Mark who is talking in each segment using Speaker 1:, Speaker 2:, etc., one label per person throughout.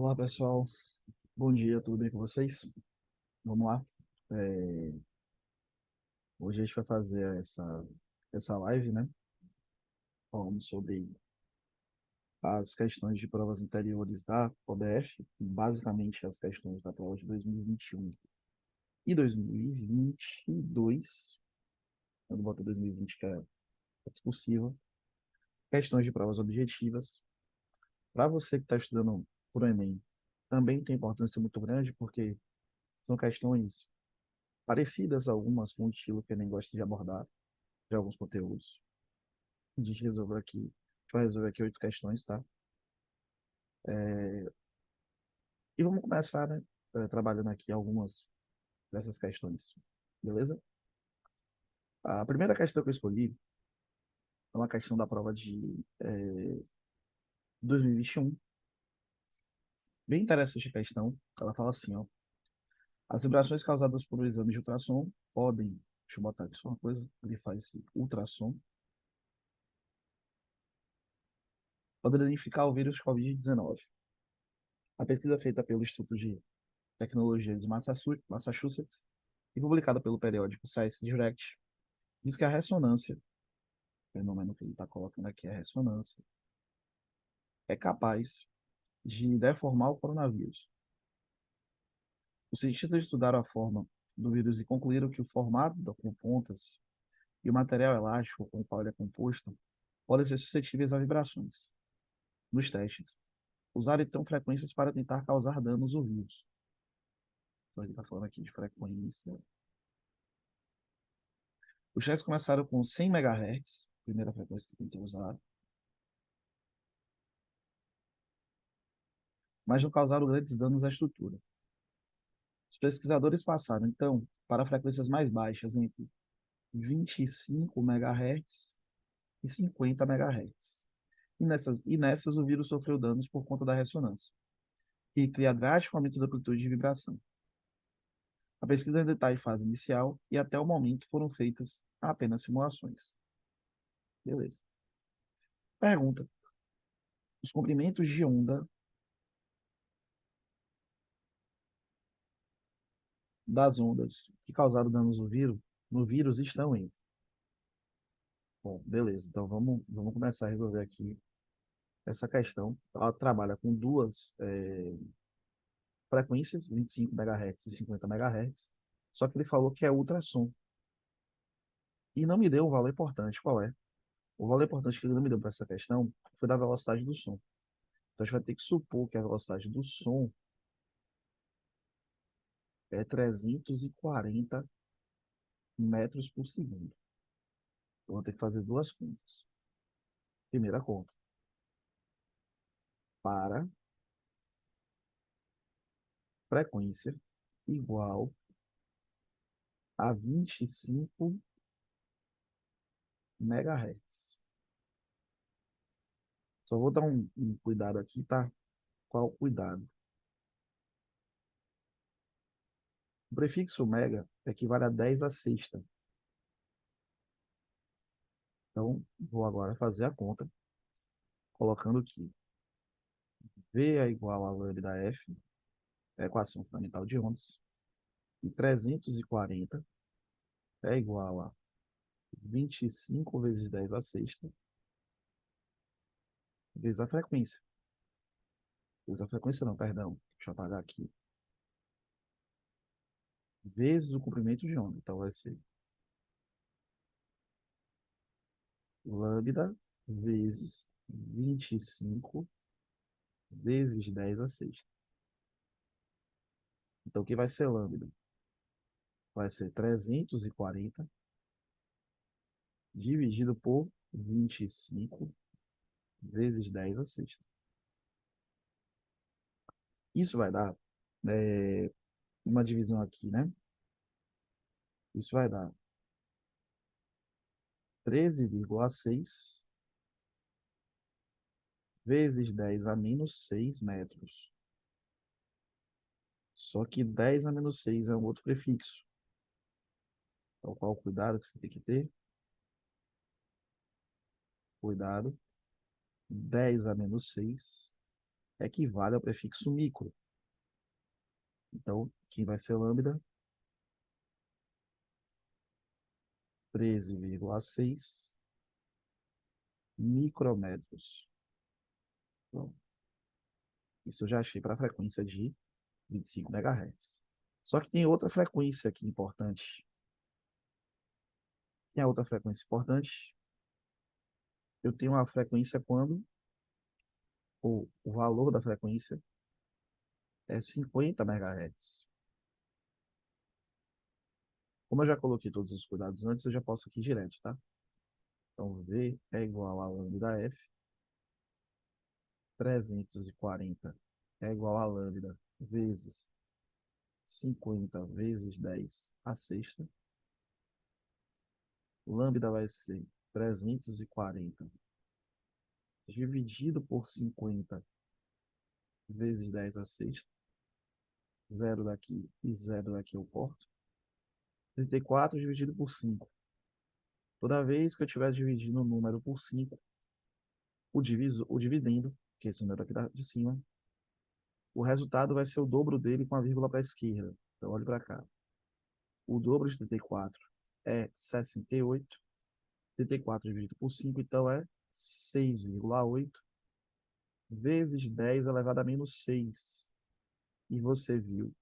Speaker 1: Olá, pessoal. Bom dia, tudo bem com vocês? Vamos lá. É, Hoje a gente vai fazer essa live, né? Falando sobre as questões de provas anteriores da ODF, basicamente as questões da prova de 2021 e 2022. Eu não boto 2020, que é discursiva. Questões de provas objetivas. Para você que está estudando para o Enem, também tem importância muito grande, porque são questões parecidas, algumas com o estilo que o Enem gosta de abordar de alguns conteúdos. A gente vai resolver aqui 8 questões, tá? E vamos começar, né? Trabalhando aqui algumas dessas questões, beleza? A primeira questão que eu escolhi é uma questão da prova de 2021. Bem interessante a questão. Ela fala assim, ó. As vibrações causadas por um exame de ultrassom podem, deixa eu botar aqui só uma coisa, ele faz esse ultrassom, pode danificar o vírus Covid-19. A pesquisa feita pelo Instituto de Tecnologia de Massachusetts e publicada pelo periódico Science Direct diz que a ressonância, o fenômeno que ele está colocando aqui é a ressonância, é capaz de deformar o coronavírus. Os cientistas estudaram a forma do vírus e concluíram que o formato com pontas e o material elástico com o qual ele é composto podem ser suscetíveis a vibrações. Nos testes, usaram então frequências para tentar causar danos ao vírus. Então, ele está falando aqui de frequência. Os testes começaram com 100 MHz, primeira frequência que tentou usar, mas não causaram grandes danos à estrutura. Os pesquisadores passaram, então, para frequências mais baixas, entre 25 MHz e 50 MHz. E nessas o vírus sofreu danos por conta da ressonância, que cria drástico aumento da amplitude de vibração. A pesquisa ainda está em fase inicial e até o momento foram feitas apenas simulações. Beleza. Pergunta: os comprimentos de onda das ondas que causaram danos no vírus estão em. Bom, beleza. Então vamos começar a resolver aqui essa questão. Ela trabalha com duas frequências, 25 MHz e 50 MHz, só que ele falou que é ultrassom. E não me deu um valor importante. Qual é? O valor importante que ele não me deu para essa questão foi da velocidade do som. Então a gente vai ter que supor que a velocidade do som é 340 metros por segundo. Eu vou ter que fazer duas contas. Primeira conta, para frequência igual a 25 megahertz. Só vou dar um cuidado aqui, tá? Qual o cuidado? O prefixo mega equivale a 10 a sexta. Então, vou agora fazer a conta, colocando que V é igual a lambda F, é a equação fundamental de ondas, e 340 é igual a 25 vezes 10 a sexta, vezes a frequência. Vezes a frequência não, perdão. Deixa eu apagar aqui. Vezes o comprimento de onda. Então, vai ser lambda vezes 25 vezes 10 a sexta. Então, o que vai ser lambda? Vai ser 340 dividido por 25 vezes 10 a sexta. Isso vai dar é, uma divisão aqui, né? Isso vai dar 13,6 vezes 10 a menos 6 metros. Só que 10 a menos 6 é um outro prefixo. Então, qual o cuidado que você tem que ter? Cuidado. 10 a menos 6 equivale ao prefixo micro. Então, aqui vai ser lambda 13,6 micrometros. Bom, isso eu já achei para a frequência de 25 MHz. Só que tem outra frequência aqui importante. Tem a outra frequência importante. Eu tenho uma frequência quando o valor da frequência é 50 MHz. Como eu já coloquei todos os cuidados antes, eu já posso aqui direto, tá? Então, V é igual a lambda F, 340 é igual a lambda vezes 50 vezes 10 a sexta. Lambda vai ser 340 dividido por 50 vezes 10 a sexta. Zero daqui e zero daqui eu corto. 34 dividido por 5. Toda vez que eu estiver dividindo o número por 5, o dividendo, que é esse número aqui de cima, o resultado vai ser o dobro dele com a vírgula para a esquerda. Então, olhe para cá. O dobro de 34 é 68. 34 dividido por 5, então é 6,8 vezes 10 elevado a menos 6. E você viu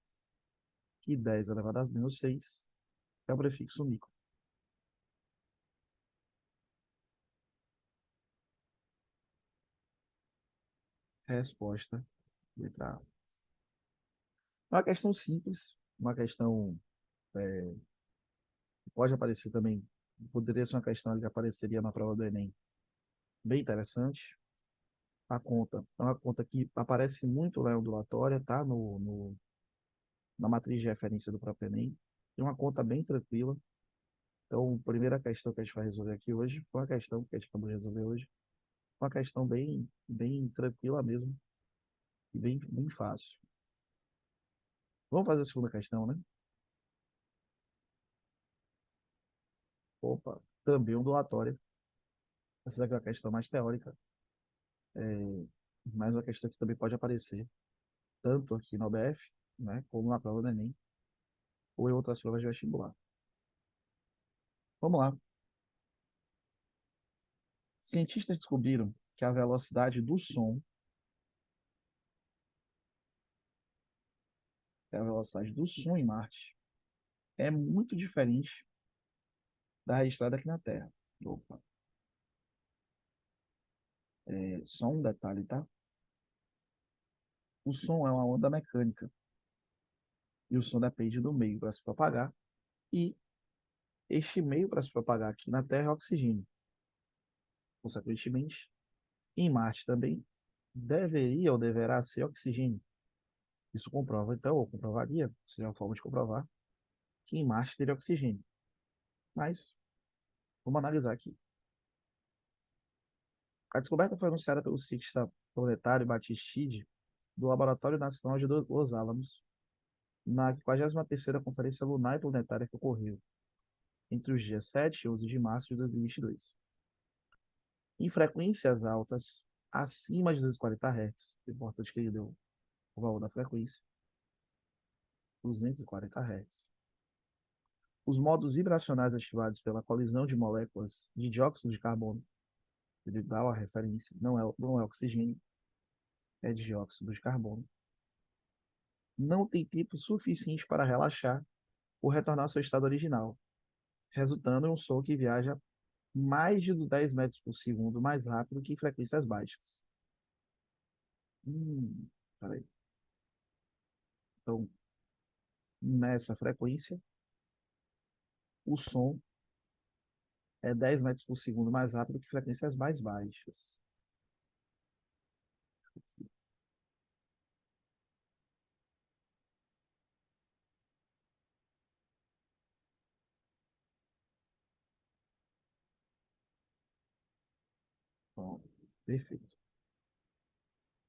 Speaker 1: que 10 elevado a menos 6 é o prefixo micro. Resposta, letra A. É uma questão simples, uma questão que pode aparecer também, poderia ser uma questão que apareceria na prova do Enem. Bem interessante. A conta é uma conta que aparece muito lá em ondulatória, tá? Na matriz de referência do próprio Enem. É uma conta bem tranquila. Então, a primeira questão que a gente vai resolver aqui hoje foi uma questão que a gente acabou de resolver hoje. Uma questão bem tranquila mesmo, e bem fácil. Vamos fazer a segunda questão, né? Opa, também ondulatória. Essa daqui é uma questão mais teórica, mas uma questão que também pode aparecer, tanto aqui na OBF, né, como na prova do Enem, ou em outras provas de vestibular. Vamos lá. Cientistas descobriram que a velocidade do som, em Marte, é muito diferente da registrada aqui na Terra. Opa, só um detalhe, tá? O som é uma onda mecânica e o som depende do meio para se propagar e este meio para se propagar aqui na Terra é oxigênio. Consequentemente, em Marte também deveria ou deverá ser oxigênio. Isso comprova, então, ou comprovaria, seria uma forma de comprovar, que em Marte teria oxigênio. Mas, vamos analisar aqui. A descoberta foi anunciada pelo cientista planetário Batistide, do Laboratório Nacional de Los Alamos, na 43ª Conferência Lunar e Planetária que ocorreu entre os dias 7 e 11 de março de 2022. Em frequências altas, acima de 240 Hz, é importante que ele deu o valor da frequência, 240 Hz. Os modos vibracionais ativados pela colisão de moléculas de dióxido de carbono, ele dá a referência, não é oxigênio, é dióxido de carbono, não tem tempo suficiente para relaxar ou retornar ao seu estado original, resultando em um som que viaja mais de 10 metros por segundo mais rápido que em frequências baixas. Peraí. Então, nessa frequência, o som é 10 metros por segundo mais rápido que frequências mais baixas. Bom, perfeito.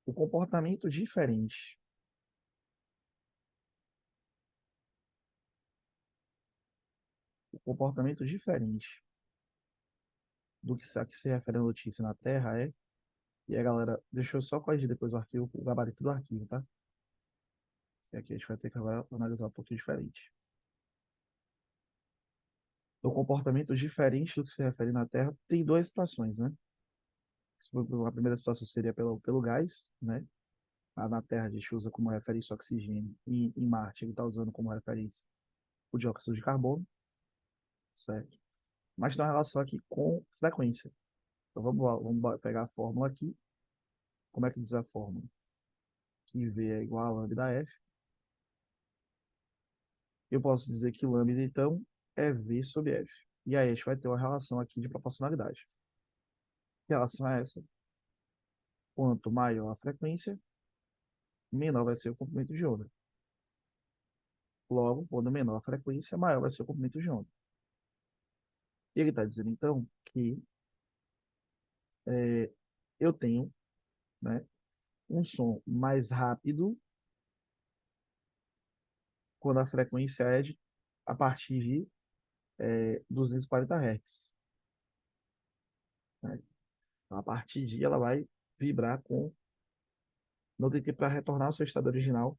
Speaker 1: O comportamento diferente. O comportamento diferente do que se refere à notícia na Terra é E aí, galera, deixa eu só corrigir depois o arquivo, o gabarito do arquivo, tá? E aqui a gente vai ter que agora analisar um pouquinho diferente. O comportamento diferente do que se refere na Terra tem duas situações, né? A primeira situação seria pelo gás, né? Lá na Terra a gente usa como referência o oxigênio e em Marte ele está usando como referência o dióxido de carbono, certo? Mas tem uma relação aqui com frequência. Então vamos lá, vamos pegar a fórmula aqui. Como é que diz a fórmula? Que V é igual a lambda F. Eu posso dizer que lambda, então, é V sobre F. E aí a gente vai ter uma relação aqui de proporcionalidade. Que relação é essa? Quanto maior a frequência, menor vai ser o comprimento de onda. Logo, quando menor a frequência, maior vai ser o comprimento de onda. E ele está dizendo, então, que eu tenho, né, um som mais rápido quando a frequência é a partir de 240 Hz. Né? Então, a partir de ela vai vibrar com. Não tem tempo para retornar ao seu estado original,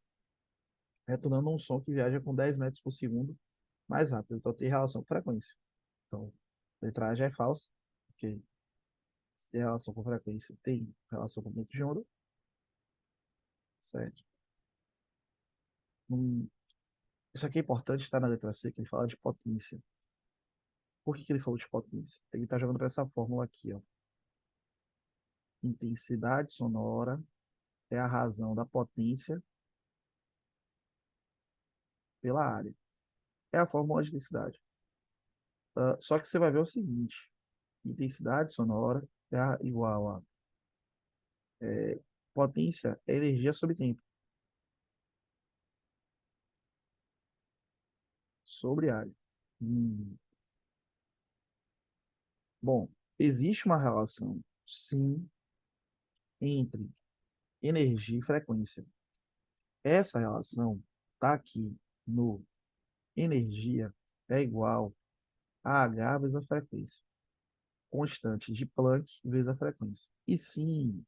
Speaker 1: retornando um som que viaja com 10 metros por segundo mais rápido. Então tem relação com frequência. Então, a letra A já é falsa, porque se tem relação com frequência, tem relação com comprimento de onda, certo? Hum, Isso aqui é importante, está na letra C, que ele fala de potência. Por que ele falou de potência? Ele está jogando para essa fórmula aqui, ó. Intensidade sonora é a razão da potência pela área. É a fórmula de intensidade. Só que você vai ver o seguinte: intensidade sonora igual a potência é energia sobre tempo, sobre área. Hum. Bom, existe uma relação, sim, entre energia e frequência. Essa relação está aqui no energia é igual a H vezes a frequência. Constante de Planck vezes a frequência. E sim,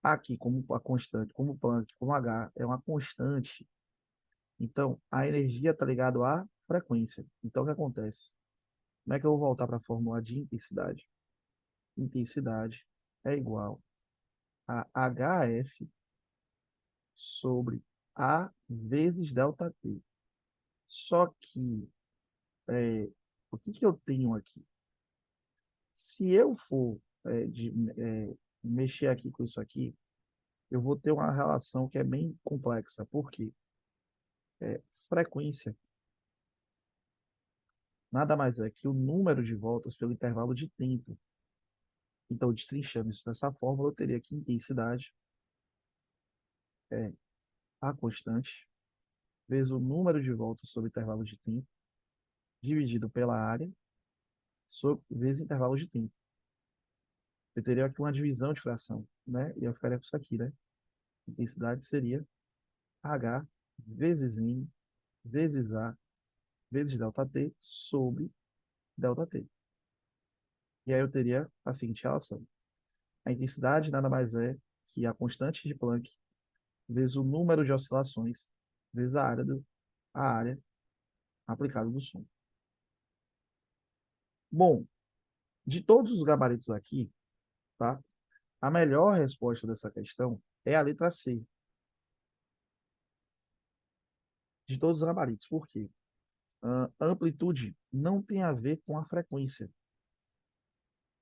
Speaker 1: aqui como a constante, como Planck, como H é uma constante, então a energia está ligada à frequência. Então o que acontece? Como é que eu vou voltar para a fórmula de intensidade? Intensidade é igual a HF sobre A vezes delta T. Só que, o que que eu tenho aqui? Se eu for mexer aqui com isso aqui, eu vou ter uma relação que é bem complexa. Por quê? Frequência nada mais é que o número de voltas pelo intervalo de tempo. Então, destrinchando isso dessa fórmula, eu teria que intensidade é a constante vezes o número de voltas sobre intervalo de tempo, dividido pela área, vezes intervalo de tempo. Eu teria aqui uma divisão de fração, né? E eu ficaria com isso aqui, né? Intensidade seria H vezes N vezes A vezes delta T sobre delta T. E aí eu teria a seguinte relação. A intensidade nada mais é que a constante de Planck vezes o número de oscilações vezes a área aplicada do som. Bom, de todos os gabaritos aqui, tá? A melhor resposta dessa questão é a letra C, de todos os gabaritos. Por quê? A amplitude não tem a ver com a frequência.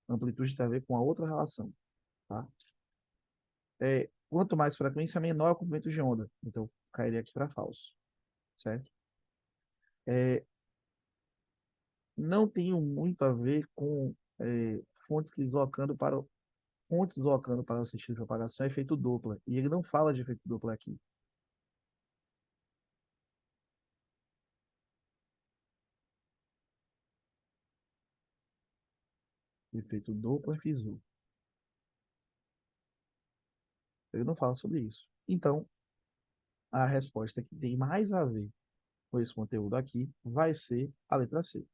Speaker 1: A amplitude tem a ver com a outra relação, tá? Quanto mais frequência, menor é o comprimento de onda. Então, cairia aqui para falso, certo? É, não tem muito a ver com fontes deslocando para fontes deslocando para o sentido de propagação é efeito Doppler. E ele não fala de efeito Doppler aqui. Efeito Doppler-Fizeau. Ele não fala sobre isso. Então, a resposta que tem mais a ver com esse conteúdo aqui vai ser a letra C.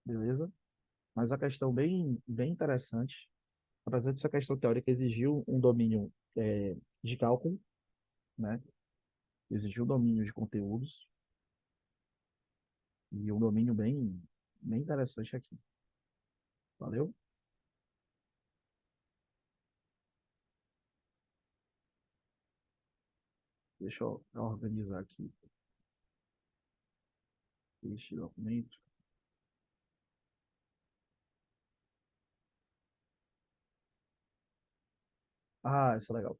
Speaker 1: Beleza? Mas a questão bem interessante. apesar de essa questão teórica, exigiu um domínio de cálculo, né? Exigiu um domínio de conteúdos e um domínio bem interessante aqui. Valeu? Deixa eu organizar aqui este documento. Ah, isso é legal.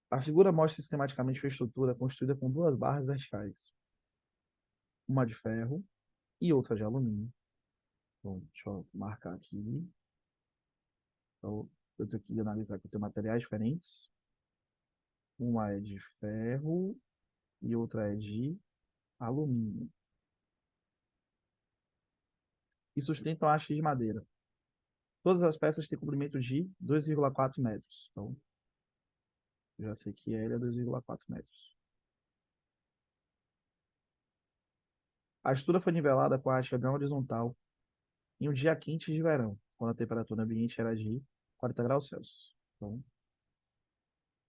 Speaker 1: A figura mostra sistematicamente uma estrutura construída com duas barras verticais, uma de ferro e outra de alumínio. Então, deixa eu marcar aqui. Então, eu tenho que analisar que eu tenho materiais diferentes. Uma é de ferro e outra é de alumínio. E sustentam a haste de madeira. Todas as peças têm comprimento de 2,4 metros. Então, eu já sei que L é 2,4 metros. A estrutura foi nivelada com a haste não horizontal em um dia quente de verão, quando a temperatura ambiente era de 40 graus Celsius. Então,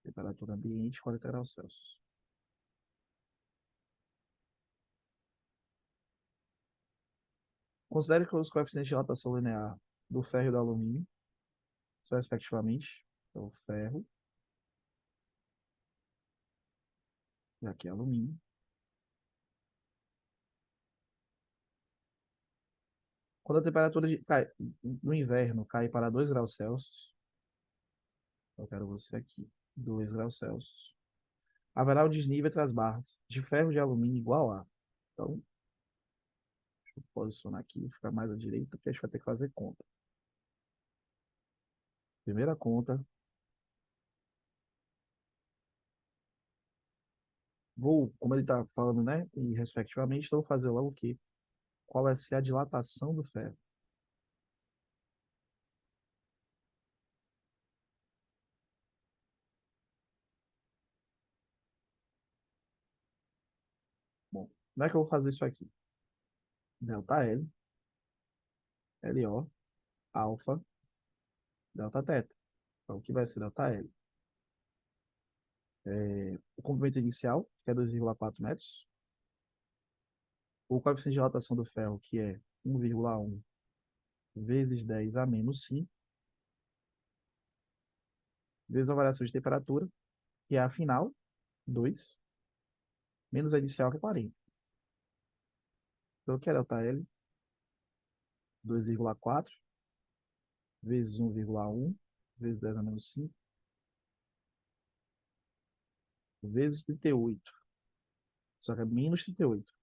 Speaker 1: temperatura ambiente, 40 graus Celsius. Considere que os coeficientes de rotação linear do ferro e do alumínio são, respectivamente, então, o ferro, e aqui é alumínio. Quando a temperatura no inverno cai para 2 graus Celsius, eu quero você aqui, 2 graus Celsius, haverá o desnível entre as barras de ferro e de alumínio igual a. Então, deixa eu posicionar aqui, ficar mais à direita, porque a gente vai ter que fazer conta. Primeira conta, como ele está falando, né, e respectivamente, então vou fazer logo o quê? Qual vai ser a dilatação do ferro? Bom, como é que eu vou fazer isso aqui? Delta L, LO, alfa, delta teta. Então, o que vai ser delta L? O comprimento inicial, que é 2,4 metros, o coeficiente de rotação do ferro, que é 1,1 vezes 10 a menos 5, vezes a variação de temperatura, que é a final, 2, menos a inicial, que é 40. Então, o que é delta L? 2,4 vezes 1,1 vezes 10 a menos 5 vezes 38. Só que é menos 38.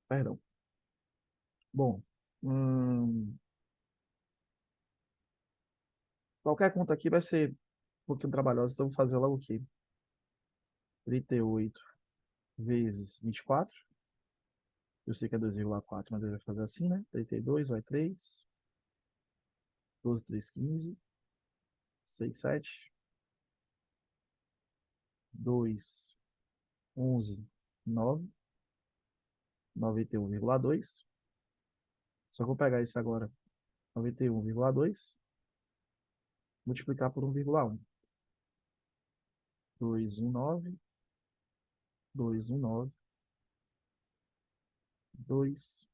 Speaker 1: Perdão. Bom, hum, qualquer conta aqui vai ser um pouquinho trabalhosa, então eu vou fazer logo aqui. 38 vezes 24. Eu sei que é 2,4, mas ele vai fazer assim, né? 32 vai 3. 12, 3, 15. 6, 7. 2, 11, 9. 91,2. Só vou pegar isso agora. 91,2. Multiplicar por 1,1. 219. 219. 2,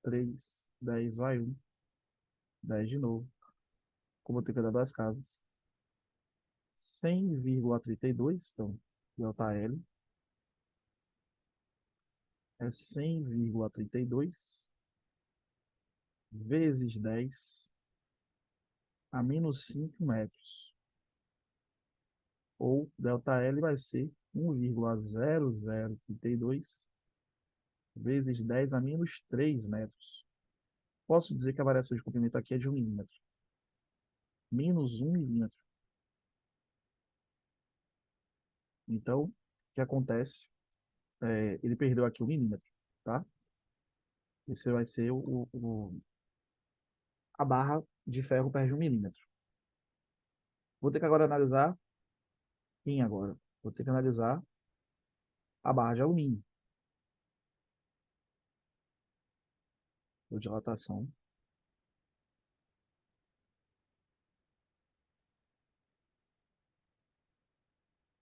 Speaker 1: 3, 10 vai 1. 10 de novo. Como eu tenho que dar duas casas. 100,32. Então, delta L é 100,32 vezes 10 a menos 5 metros. Ou ΔL vai ser 1,0032 vezes 10 a menos 3 metros. Posso dizer que a variação de comprimento aqui é de 1 milímetro. Menos 1 milímetro. Então, o que acontece? Ele perdeu aqui 1 milímetro, tá? Esse vai ser a barra de ferro perde 1 milímetro. Vou ter que agora analisar quem agora? Vou ter que analisar a barra de alumínio. ou dilatação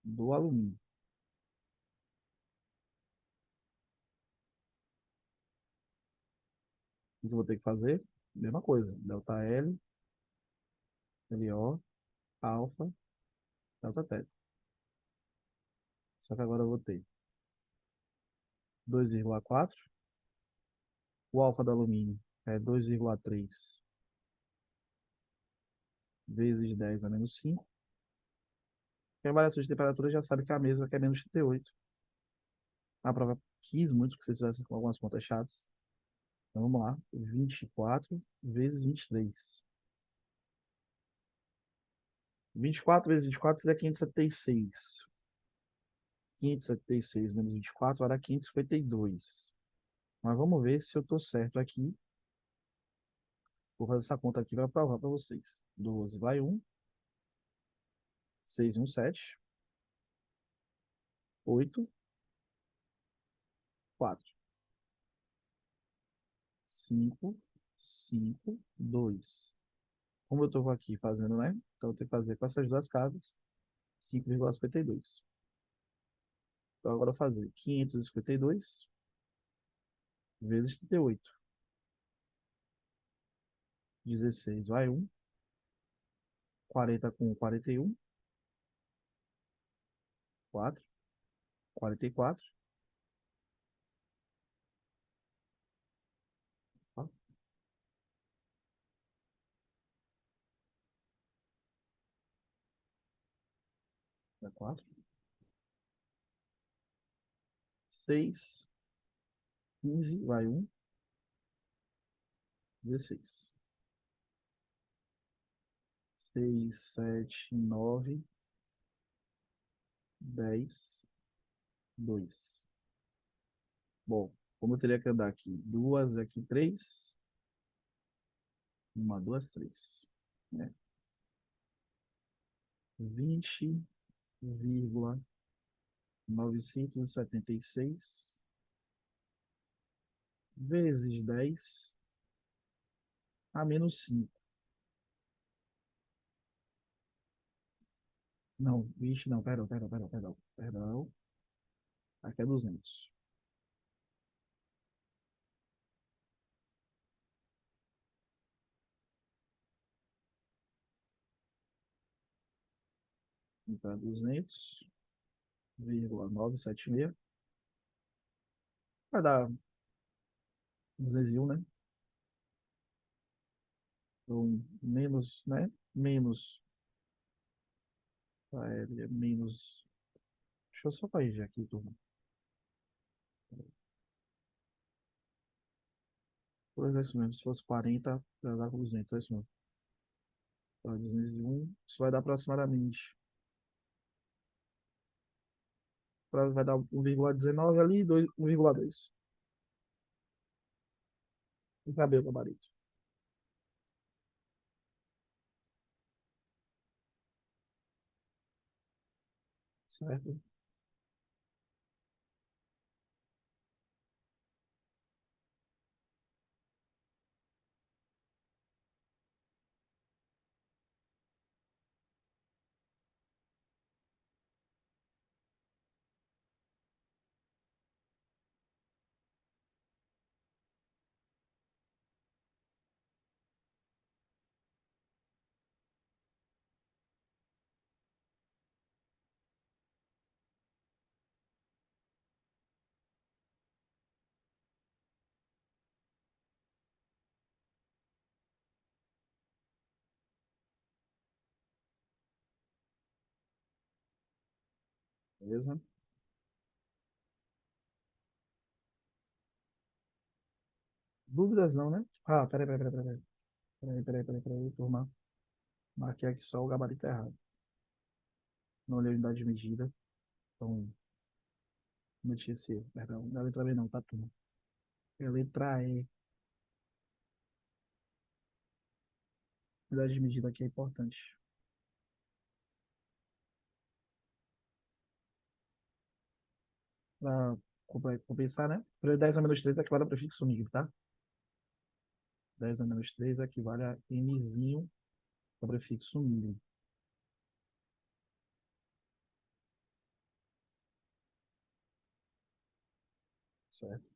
Speaker 1: do alumínio. O que eu vou ter que fazer? Mesma coisa. Delta L, LO, alfa, delta teta. Só que agora eu vou ter 2,4. O alfa do alumínio é 2,3 vezes 10 a menos 5. Quem é variação de temperatura já sabe que é a mesma, que é menos 38. A prova quis muito que vocês fizessem com algumas contas chatas. Então vamos lá. 24 vezes 23. 24 vezes 24 seria 576. 576 menos 24 vai dar 552. Mas vamos ver se eu estou certo aqui. Vou fazer essa conta aqui para provar para vocês. 12 vai 1, 6 1, 7, 8, 4, 5, 5, 2. Como eu estou aqui fazendo, né? Então eu tenho que fazer com essas duas casas 5,52. Então agora eu vou fazer 552 vezes 38. 16 vai 1, 40 com 41, 4, 44, ó, é 4, 6, 15 vai 1, 16. 6, 7, 9, 10, 2. Bom, como eu teria que andar aqui? Duas, aqui, três. Uma, duas, três. Né? 20,976 vezes 10 a menos 5. Não, 20 não, perdão. Aqui é 200. Então, é 200,976. Vai dar 201, né? Então, menos, né? Menos, menos. Deixa eu só corrigir aqui, turma. Pois é isso mesmo. Se fosse 40, vai dar com 200. É isso mesmo. Então, 201. Isso vai dar aproximadamente. Vai dar 1,19 ali, 1,2. Não cabe o gabarito. Certo? Beleza? Dúvidas não, né? Ah, peraí, turma. Marquei aqui só o gabarito errado. Não olhei a unidade de medida. Então, meti esse erro. Perdão. Não é a letra B não, tá, turma? É a letra E. Unidade de medida aqui é importante. Para compensar, né? Prioridade a menos 3 é clara prefixo MIG, tá? 10 a menos 3 equivale a mzinho sobre prefixo milho, certo?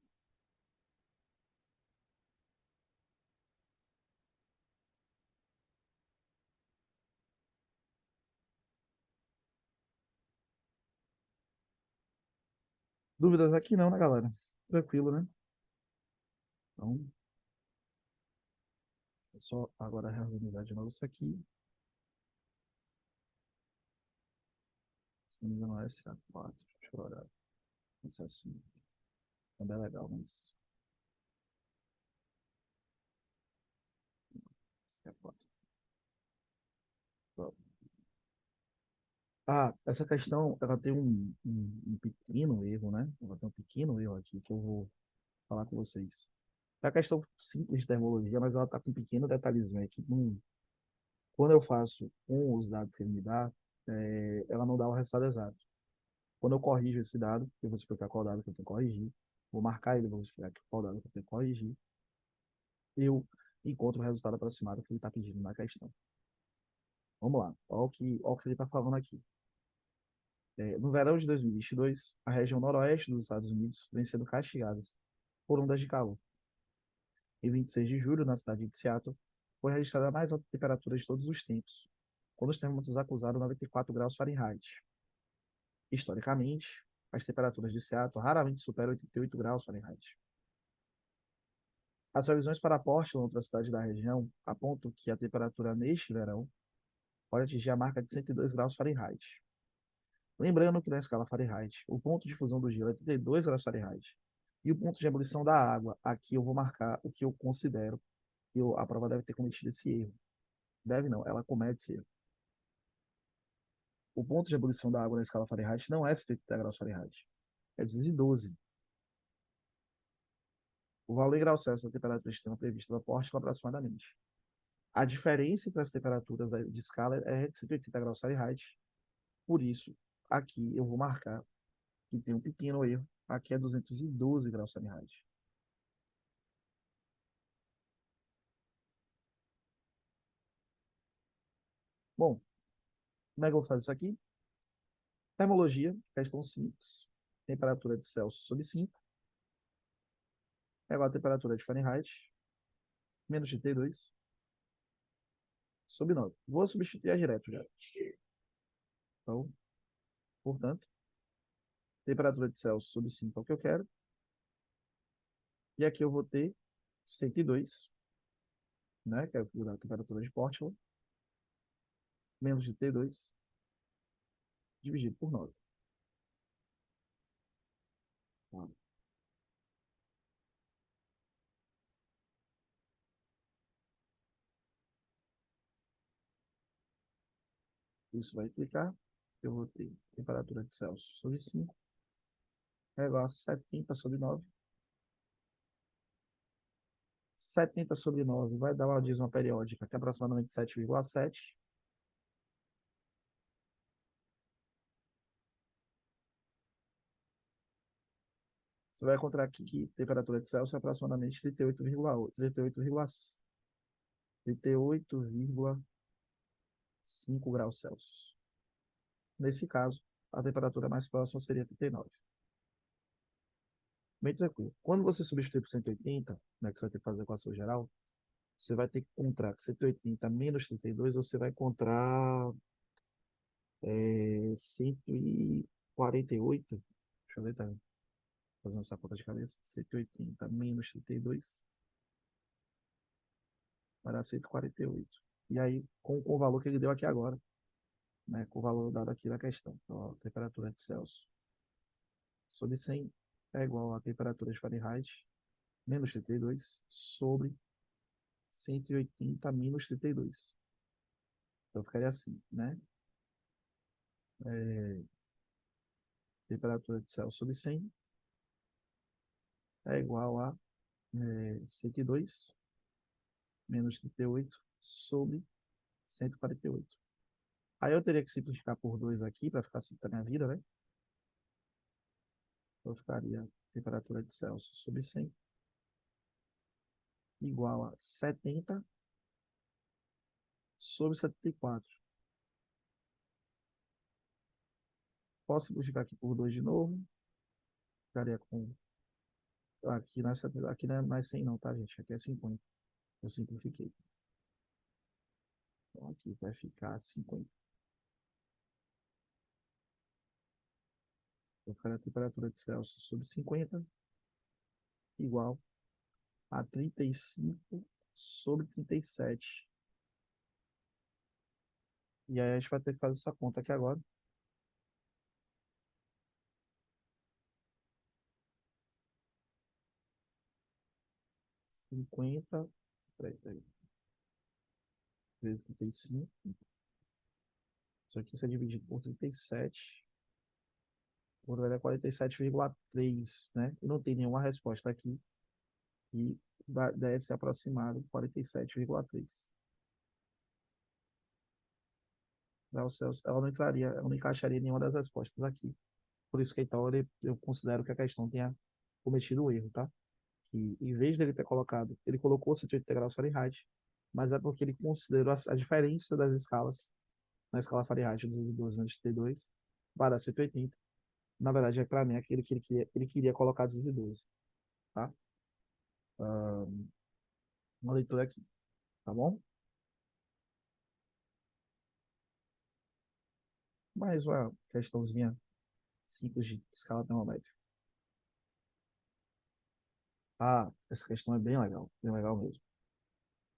Speaker 1: Dúvidas aqui não, né, galera? Tranquilo, né? Então, é só agora reorganizar de novo isso aqui. Se não me engano, é SA4. Deixa eu olhar. Isso é assim. Também é legal, mas é 4. Ah, essa questão, ela tem um pequeno erro, né? Ela tem um pequeno erro aqui que eu vou falar com vocês. É a questão simples de termologia, mas ela está com um pequeno detalhezinho aqui. Quando eu faço com os dados que ele me dá, ela não dá o resultado exato. Quando eu corrijo esse dado, eu vou explicar qual dado que eu tenho que corrigir, vou marcar ele, vou explicar qual dado que eu tenho que corrigir, eu encontro o resultado aproximado que ele está pedindo na questão. Vamos lá, olha o que ele está falando aqui. No verão de 2022, a região noroeste dos Estados Unidos vem sendo castigada por ondas de calor. Em 26 de julho, na cidade de Seattle, foi registrada a mais alta temperatura de todos os tempos, quando os termômetros acusaram 94 graus Fahrenheit. Historicamente, as temperaturas de Seattle raramente superam 88 graus Fahrenheit. As previsões para Portland, outra cidade da região, apontam que a temperatura neste verão pode atingir a marca de 102 graus Fahrenheit. Lembrando que na escala Fahrenheit, o ponto de fusão do gelo é 32 graus Fahrenheit. E o ponto de ebulição da água, aqui eu vou marcar o que eu considero que a prova deve ter cometido esse erro. Deve não, ela comete esse erro. O ponto de ebulição da água na escala Fahrenheit não é 70 graus Fahrenheit, é 212. O valor em graus Celsius da temperatura extrema prevista no Porto é aproximadamente. A diferença entre as temperaturas de escala é de 180 graus Fahrenheit. Por isso, aqui eu vou marcar que tem um pequeno erro. Aqui é 212 graus Fahrenheit. Bom, como é que eu vou fazer isso aqui? Termologia, questão simples. Temperatura de Celsius sobre 5 é igual a temperatura de Fahrenheit, menos 32, sobre 9. Vou substituir direto já. Então, portanto, temperatura de Celsius sobre 5 é o que eu quero. E aqui eu vou ter 102, né, que é a temperatura de Portland, menos de T2, dividido por 9. Isso vai implicar que eu vou ter temperatura de Celsius sobre 5 é igual a 70 sobre 9. 70 sobre 9 vai dar uma dízima periódica, que é aproximadamente 7,7. Você vai encontrar aqui que temperatura de Celsius é aproximadamente 38,8, 38,5 graus Celsius. Nesse caso, a temperatura mais próxima seria 39. Bem tranquilo. Quando você substituir por 180, né, que você vai ter que fazer a equação geral, você vai ter que encontrar que 180 menos 32, você vai encontrar 148. Deixa eu ver, tá? Fazendo essa conta de cabeça. 180 menos 32 vai dar 148. E aí, com o valor que ele deu aqui agora, né? Com o valor dado aqui na questão. Então, ó, temperatura de Celsius sobre 100 é igual a temperatura de Fahrenheit menos 32 sobre 180 menos 32. Então, ficaria assim, né? É, temperatura de Celsius sobre 100 é igual a 102 menos 38 sobre 148. Aí eu teria que simplificar por 2 aqui, para ficar assim para minha vida, né? Então ficaria temperatura de Celsius sobre 100 igual a 70 sobre 74. Posso multiplicar aqui por 2 de novo. Ficaria com. Aqui não é 70, aqui não é mais 100 não, tá, gente? Aqui é 50. Eu simplifiquei. Então aqui vai ficar 50. Vou ficar a temperatura de Celsius sobre 50 igual a 35 sobre 37. E aí a gente vai ter que fazer essa conta aqui agora. 50, peraí, vezes 35. Isso aqui se é dividido por 37. O valor é 47,3, né? E não tem nenhuma resposta aqui. E deve ser aproximado 47,3. Ela não entraria, ela não encaixaria em nenhuma das respostas aqui. Por isso que então eu considero que a questão tenha cometido o erro, tá? Que em vez dele ter colocado, ele colocou 180 graus Fahrenheit, mas é porque ele considerou a diferença das escalas na escala Fahrenheit 212 menos 32 para 180. Na verdade, é para mim aquele que ele queria colocar 212, tá? Ah, uma leitura aqui, tá bom? Mais uma questãozinha simples de escala termométrica. Ah, essa questão é bem legal mesmo.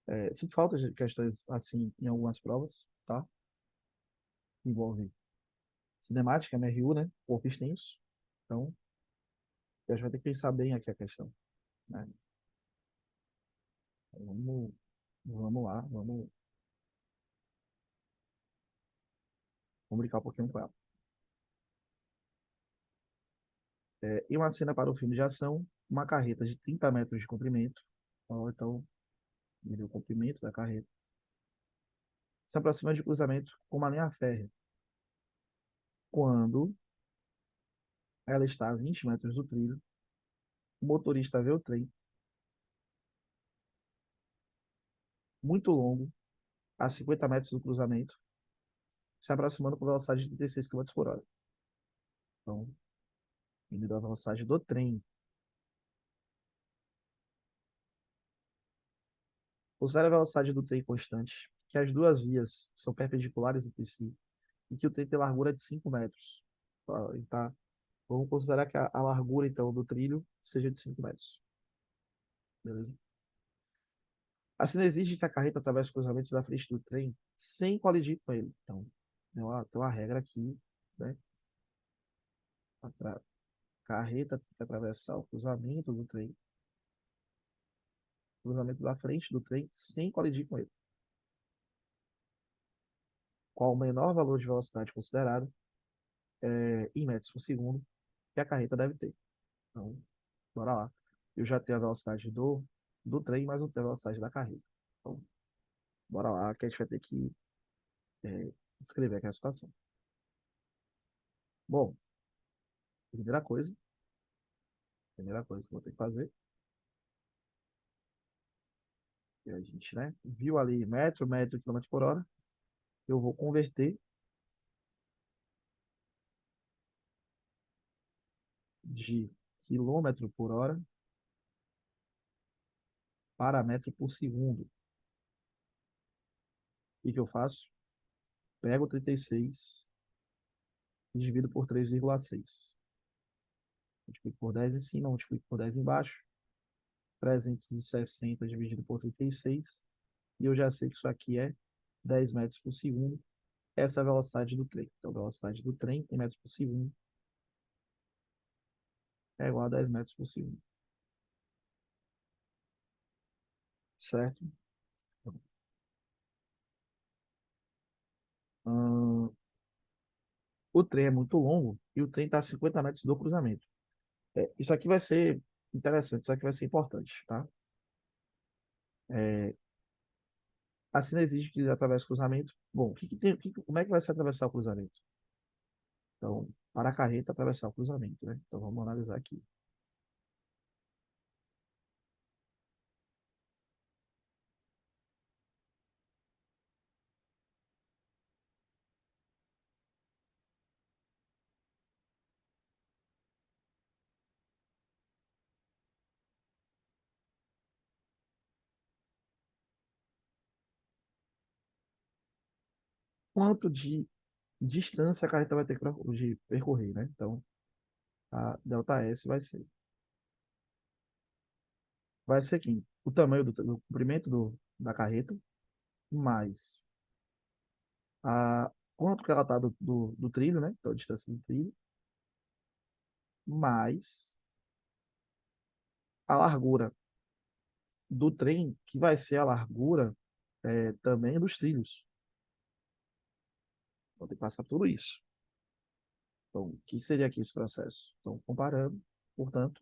Speaker 1: É, sinto falta de questões assim em algumas provas, tá? Envolve cinemática, MRU, né? Corpo extenso. Então, a gente vai ter que pensar bem aqui a questão, né? Então, vamos lá, vamos brincar um pouquinho com ela. É, e uma cena para o filme de ação, uma carreta de 30 metros de comprimento, ó, então, nível o comprimento da carreta, se aproxima de cruzamento com uma linha férrea, quando ela está a 20 metros do trilho, o motorista vê o trem muito longo, a 50 metros do cruzamento, se aproximando com velocidade de 36 km por hora. Então, ele dá a velocidade do trem. Considere a velocidade do trem constante, que as duas vias são perpendiculares entre si e que o trem tem largura de 5 metros. Tá? Vamos considerar que a largura, então, do trilho seja de 5 metros. Beleza? Assim, exige que a carreta atravesse o cruzamento da frente do trem sem colidir com ele. Então, tem uma regra aqui, né? A carreta tem que atravessar o cruzamento do trem, o cruzamento da frente do trem, sem colidir com ele. Qual o menor valor de velocidade considerado em metros por segundo que a carreta deve ter. Então, bora lá. Eu já tenho a velocidade do trem, mas não tenho a velocidade da carreta. Então, bora lá, que a gente vai ter que é, descrever aqui a situação. Bom, primeira coisa, primeira coisa que eu vou ter que fazer, que a gente, né, viu ali metro, quilômetro por hora, eu vou converter de quilômetro por hora para metro por segundo. O que eu faço? Pego 36 e divido por 3,6. Multiplico por 10 em cima, multiplico por 10 embaixo. 360 dividido por 36. E eu já sei que isso aqui é 10 metros por segundo. Essa é a velocidade do trem. Então, a velocidade do trem em metros por segundo é igual a 10 metros por segundo. Certo? Hum, o trem é muito longo e o trem está a 50 metros do cruzamento. Isso aqui vai ser interessante, isso aqui vai ser importante, tá? É, a Sina exige que ele atravesse o cruzamento. Bom, como é que vai se atravessar o cruzamento? Então, para a carreta atravessar o cruzamento, né? Então, vamos analisar aqui. quanto de distância a carreta vai ter que de percorrer, né? Então, a delta S vai ser aqui, o tamanho do comprimento da carreta, mais quanto que ela está do trilho, né? Então, a distância do trilho, mais a largura do trem, que vai ser a largura também dos trilhos. Então, tem que passar por tudo isso. Então, o que seria aqui esse processo? Então, comparando, portanto,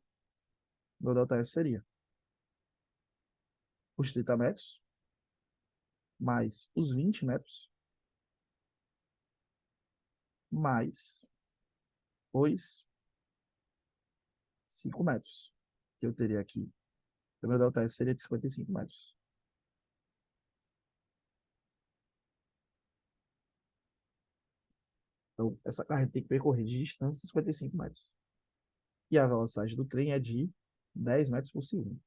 Speaker 1: meu ΔS seria os 30 metros, mais os 20 metros, mais os 5 metros, que eu teria aqui. Então, meu ΔS seria de 55 metros. Então, essa carreta tem que percorrer de distância 55 metros. E a velocidade do trem é de 10 metros por segundo.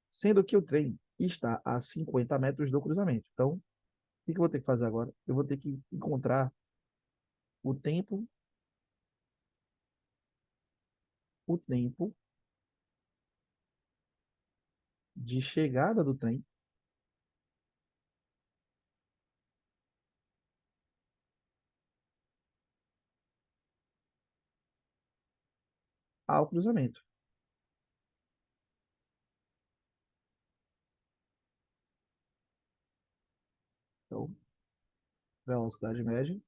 Speaker 1: Sendo que o trem está a 50 metros do cruzamento. Então, o que eu vou ter que fazer agora? Eu vou ter que encontrar o tempo de chegada do trem ao cruzamento. Então, velocidade média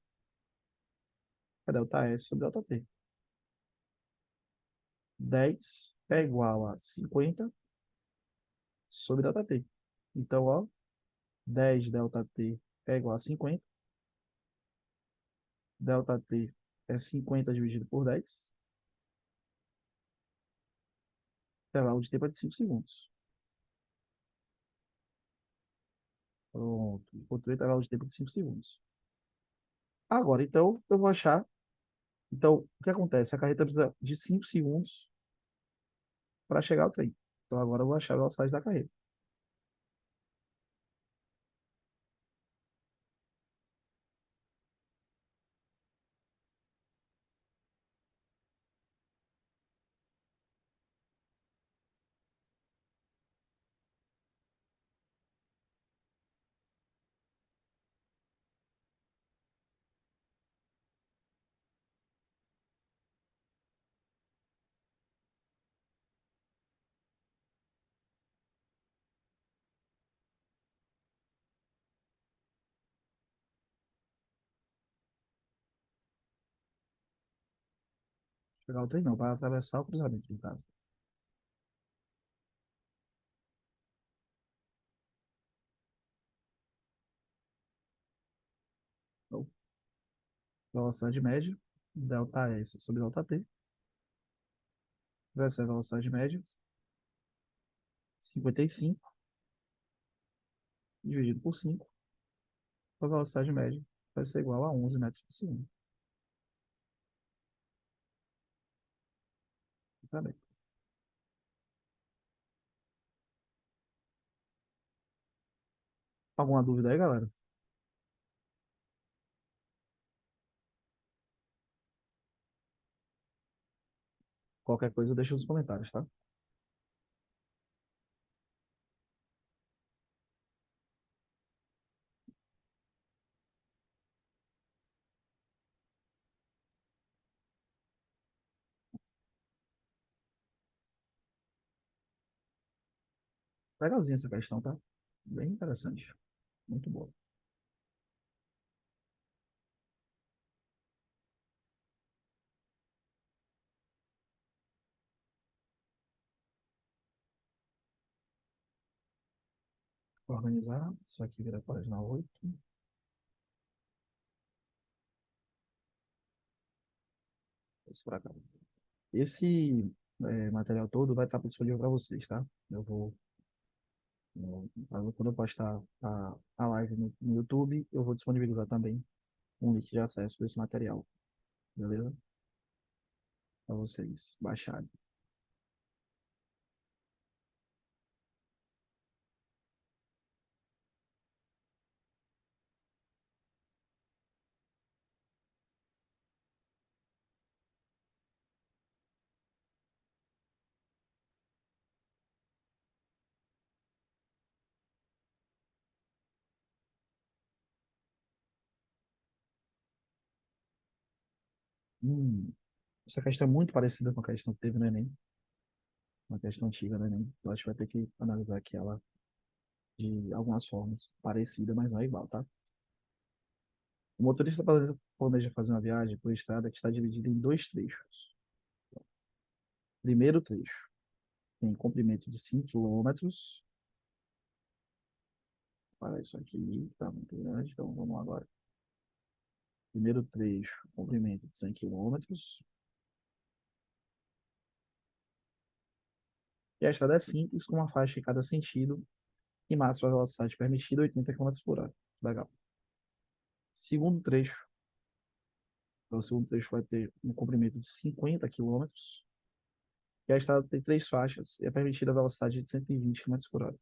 Speaker 1: é ΔS sobre ΔT. 10 é igual a 50 sobre ΔT. Então, ó, 10 ΔT é igual a 50. ΔT é 50 dividido por 10. Intervalo de tempo é de 5 segundos. Pronto. Encontrei o intervalo de tempo de 5 segundos. Agora, então, eu vou achar. Então, o que acontece? A carreta precisa de 5 segundos para chegar ao trem. Então, agora eu vou achar a velocidade da carreta. Chegar ao trem não, para atravessar o cruzamento, no caso. Então, velocidade média, ΔS sobre ΔT, vai ser a velocidade média, 55 dividido por 5, a velocidade média vai ser igual a 11 metros por segundo. Tá bem. Alguma dúvida aí, galera? Qualquer coisa, deixa nos comentários, tá? Legalzinha essa questão, tá? Bem interessante. Muito boa. Vou organizar. Isso aqui vira a página 8. Esse pra cá. Esse material todo vai estar disponível para vocês, tá? Quando eu postar a live no YouTube, eu vou disponibilizar também um link de acesso para esse material, beleza? Para vocês baixarem. Hum, essa questão é muito parecida com a questão que teve no Enem, uma questão antiga no Enem. Então, acho que vai ter que analisar aqui ela de algumas formas, parecida, mas não é igual, tá? O motorista planeja fazer uma viagem por estrada que está dividida em dois trechos. Primeiro trecho tem comprimento de 5 quilômetros. Para isso aqui, está muito grande, então vamos lá agora. Primeiro trecho, comprimento de 100 quilômetros. E a estrada é simples, com uma faixa em cada sentido e máxima velocidade permitida 80 quilômetros por hora. Legal. Segundo trecho, então, o segundo trecho vai ter um comprimento de 50 quilômetros. E a estrada tem três faixas e é permitida a velocidade de 120 quilômetros por hora.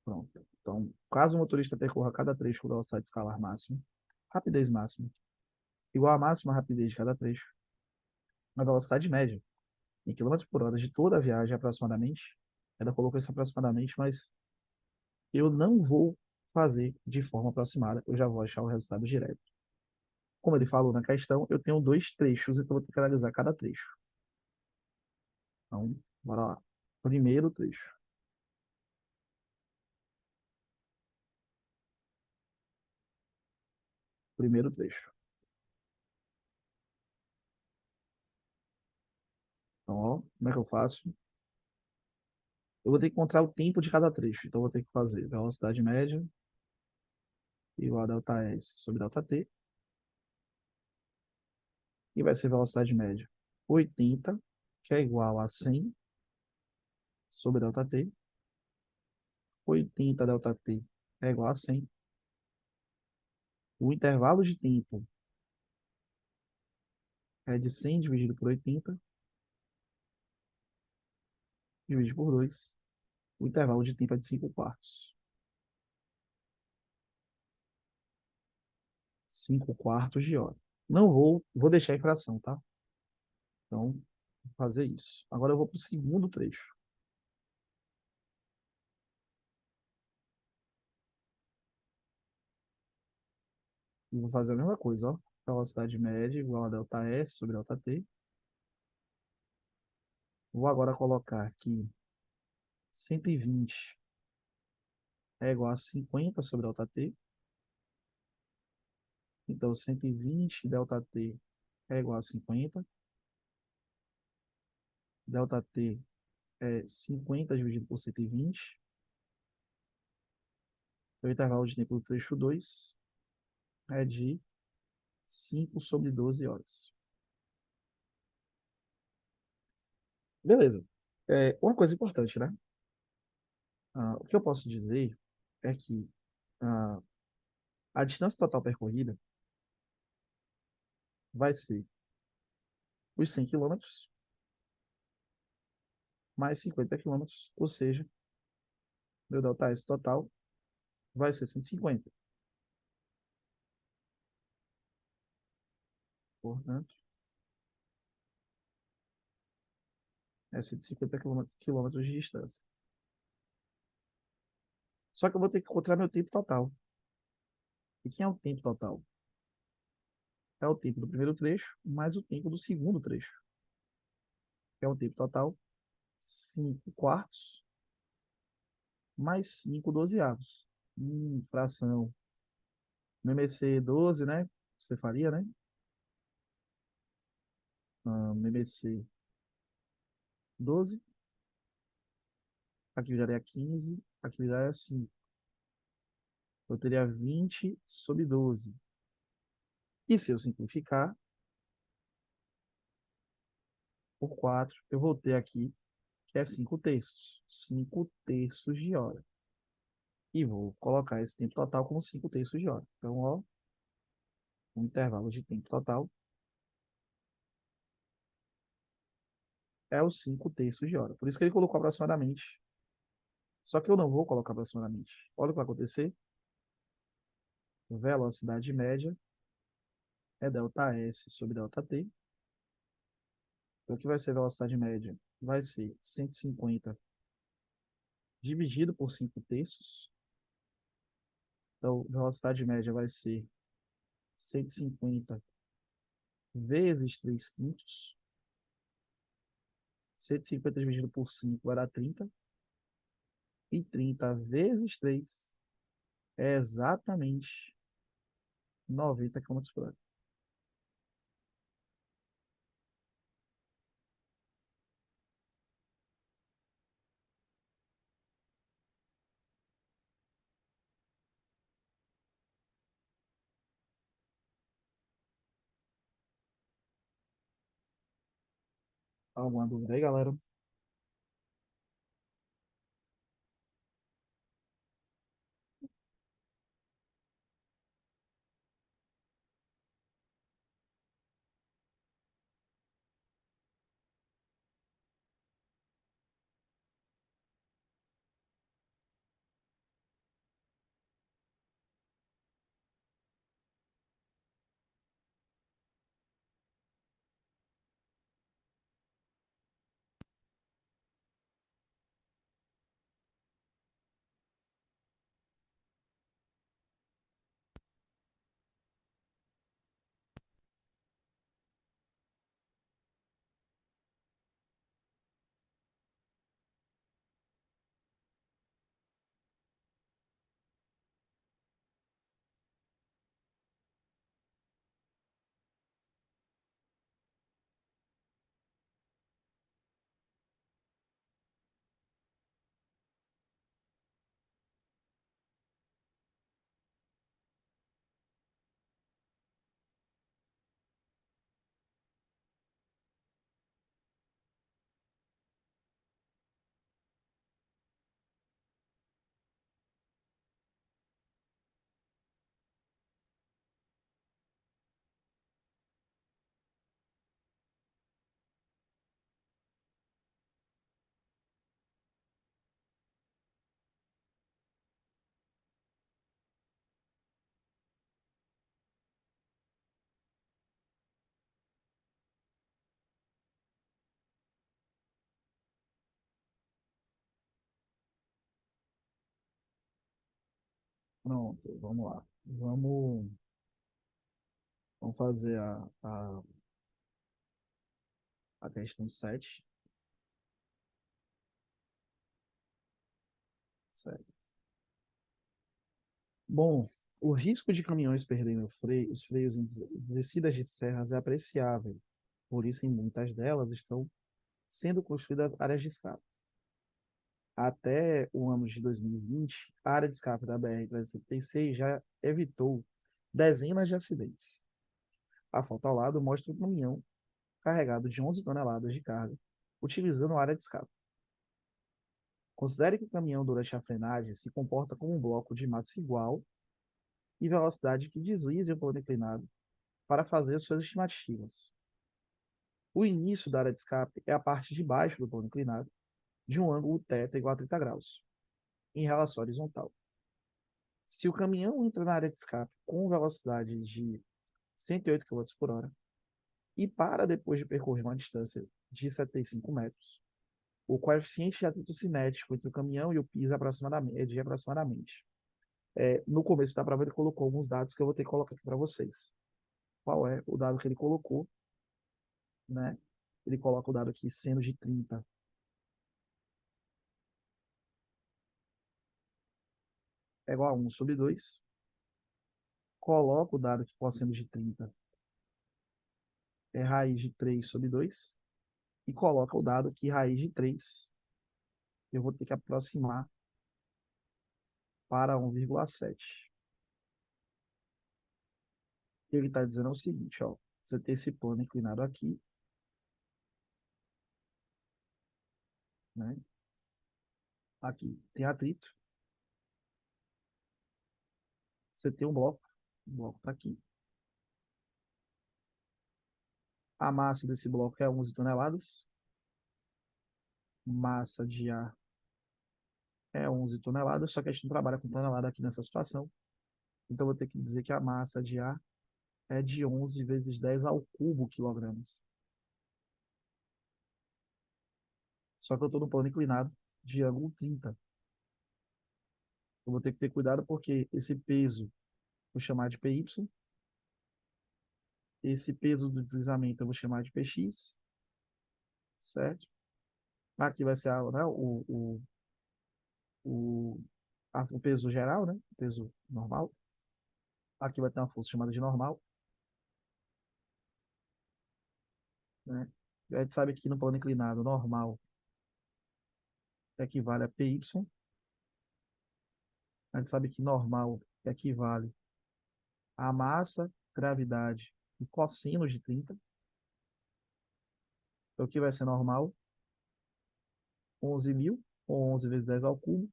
Speaker 1: Pronto. Então, caso o motorista percorra cada trecho com velocidade escalar máxima, rapidez máxima, igual à máxima rapidez de cada trecho, a velocidade média, em quilômetros por hora de toda a viagem aproximadamente, ela colocou isso aproximadamente, mas eu não vou fazer de forma aproximada, eu já vou achar o resultado direto. Como ele falou na questão, eu tenho dois trechos, então eu vou ter que analisar cada trecho. Então, bora lá. Primeiro trecho. Primeiro trecho. Então, ó, como é que eu faço? Eu vou ter que encontrar o tempo de cada trecho. Então, eu vou ter que fazer velocidade média igual a delta S sobre delta T. E vai ser velocidade média 80, que é igual a 100 sobre delta T. 80 delta T é igual a 100. O intervalo de tempo é de 100 dividido por 80, dividido por 2. O intervalo de tempo é de 5 quartos. 5 quartos de hora. Não vou deixar a infração, tá? Então, vou fazer isso. Agora eu vou para o segundo trecho. E vou fazer a mesma coisa, ó. Velocidade média igual a delta S sobre delta T. Vou agora colocar aqui 120 é igual a 50 sobre delta T. Então, 120 delta T é igual a 50. Delta T é 50 dividido por 120. O intervalo de tempo do trecho 2 é de 5 sobre 12 horas. Beleza. Uma coisa importante, né? O que eu posso dizer é que ah, a distância total percorrida vai ser os 100 quilômetros mais 50 quilômetros, ou seja, meu delta S total vai ser 150. Portanto, é 150 quilômetros de distância. Só que eu vou ter que encontrar meu tempo total. E quem é o tempo total? É o tempo do primeiro trecho mais o tempo do segundo trecho. Que é o tempo total 5 quartos mais 5 dozeavos. Fração. No MSC 12, né? Você faria, né? No MSC 12. Aqui já é 15. Aqui já é 5. Eu teria 20 sobre 12. E se eu simplificar por 4, eu vou ter aqui que é 5 terços. 5 terços de hora. E vou colocar esse tempo total como 5 terços de hora. Então, ó, o intervalo de tempo total é os 5 terços de hora. Por isso que ele colocou aproximadamente. Só que eu não vou colocar aproximadamente. Olha o que vai acontecer. Velocidade média é delta S sobre delta T. Então, o que vai ser velocidade média? Vai ser 150 dividido por 5 terços. Então, velocidade média vai ser 150 vezes 3 quintos. 150 dividido por 5 vai dar 30. E 30 vezes 3 é exatamente 90 quilômetros por hora. Alguma dúvida aí, galera? Pronto, vamos lá. Vamos fazer a questão 7. Certo. Bom, o risco de caminhões perderem os freios em descidas de serras é apreciável. Por isso, em muitas delas estão sendo construídas áreas de escape. Até o ano de 2020, a área de escape da BR-376 já evitou dezenas de acidentes. A foto ao lado mostra um caminhão carregado de 11 toneladas de carga, utilizando a área de escape. Considere que o caminhão, durante a frenagem, se comporta como um bloco de massa igual e velocidade que deslize o plano inclinado para fazer suas estimativas. O início da área de escape é a parte de baixo do plano inclinado, de um ângulo θ igual a 30 graus, em relação à horizontal. Se o caminhão entra na área de escape com velocidade de 108 km por hora e para depois de percorrer uma distância de 75 metros, o coeficiente de atrito cinético entre o caminhão e o piso é de aproximadamente. No começo da prova ele colocou alguns dados que eu vou ter que colocar aqui para vocês. Qual é o dado que ele colocou, né? Ele coloca o dado aqui seno de 30 é igual a 1/2. Coloca o dado que cosseno de 30 é raiz de 3/2. E coloca o dado que raiz de 3 eu vou ter que aproximar para 1,7. Ele está dizendo o seguinte, ó, você tem esse plano inclinado aqui, né? Aqui tem atrito, você tem o bloco está aqui. A massa desse bloco é 11 toneladas, massa de ar é 11 toneladas, só que a gente não trabalha com tonelada aqui nessa situação. Então, eu vou ter que dizer que a massa de ar é de 11 vezes 10 ao cubo quilogramas. Só que eu estou no plano inclinado de ângulo 30. Eu vou ter que ter cuidado porque esse peso, vou chamar de PY, Esse peso do deslizamento eu vou chamar de Px, certo? Aqui vai ser né, o, o peso geral, né? O peso normal. Aqui vai ter uma força chamada de normal, né? E a gente sabe que no plano inclinado normal equivale a Py. A gente sabe que normal equivale a massa, gravidade e cossino de 30. Então, o que vai ser normal? 11.000, ou 11 vezes 10 ao cubo,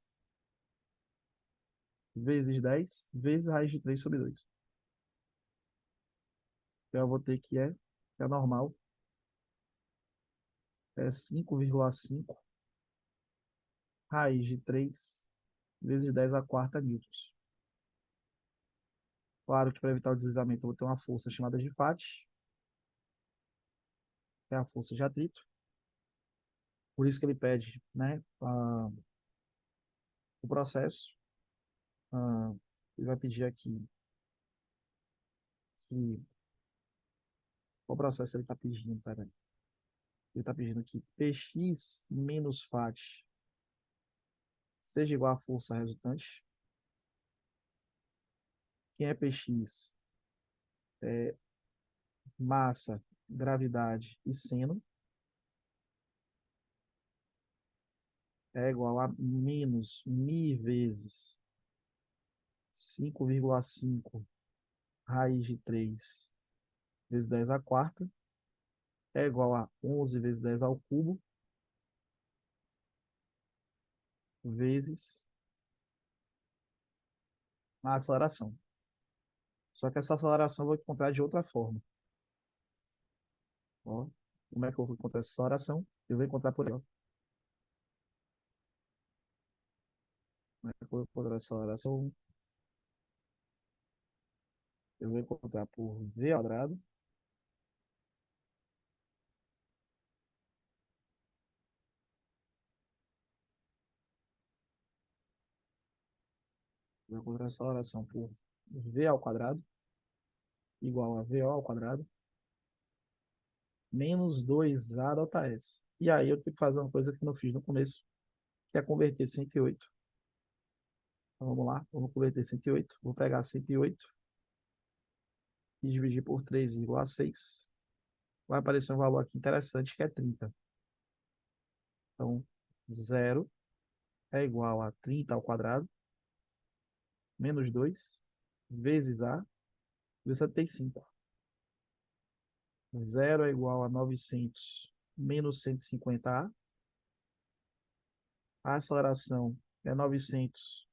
Speaker 1: vezes 10, vezes raiz de 3 sobre 2. Então, eu vou ter que é normal, é 5,5 raiz de 3 vezes 10 a quarta newtons. Claro que para evitar o deslizamento, eu vou ter uma força chamada de Fat, que é a força de atrito. Por isso que ele pede, né, o processo. Ele vai pedir aqui que qual processo ele está pedindo, tá vendo? Ele está pedindo que Px menos Fat seja igual à força resultante. Quem é Px? É massa, gravidade e seno. É igual a menos μ vezes 5,5 raiz de 3 vezes 10 a quarta. É igual a 11 vezes 10 ao cubo vezes a aceleração. Só que essa aceleração eu vou encontrar de outra forma. Ó, como é que eu vou encontrar essa aceleração? Eu vou encontrar por aí. Ó. Como é que eu vou encontrar essa aceleração? Eu vou encontrar por v ao quadrado. Eu vou encontrar essa aceleração por v ao quadrado igual a vo ao quadrado menos 2a delta s. E aí eu tenho que fazer uma coisa que eu não fiz no começo, que é converter 108. Então vamos lá, vamos converter 108. Vou pegar 108 e dividir por 3,6. Vai aparecer um valor aqui interessante que é 30. Então, 0 é igual a 30 ao quadrado, menos 2, vezes a, vezes 75. 0 é igual a 900 menos 150a. A aceleração é 900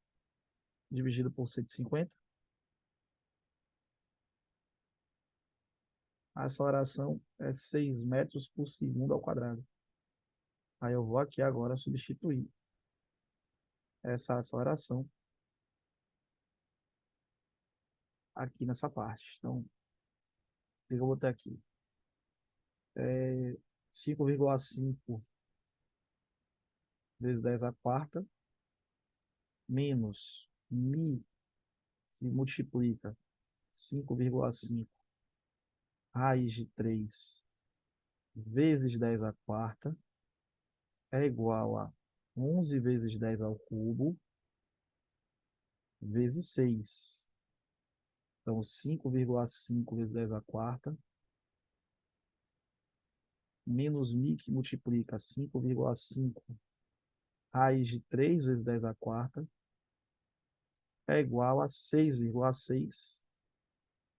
Speaker 1: dividido por 150. A aceleração é 6 metros por segundo ao quadrado. Aí eu vou aqui agora substituir essa aceleração aqui nessa parte. Então, o que eu vou ter aqui? 5,5 vezes 10 a quarta, menos μ, que multiplica 5,5 raiz de 3 vezes 10 a quarta, é igual a 11 vezes 10 ao cubo, vezes 6. Então, 5,5 vezes 10 à quarta, menos μ, que multiplica 5,5 raiz de 3 vezes 10 à quarta, é igual a 6,6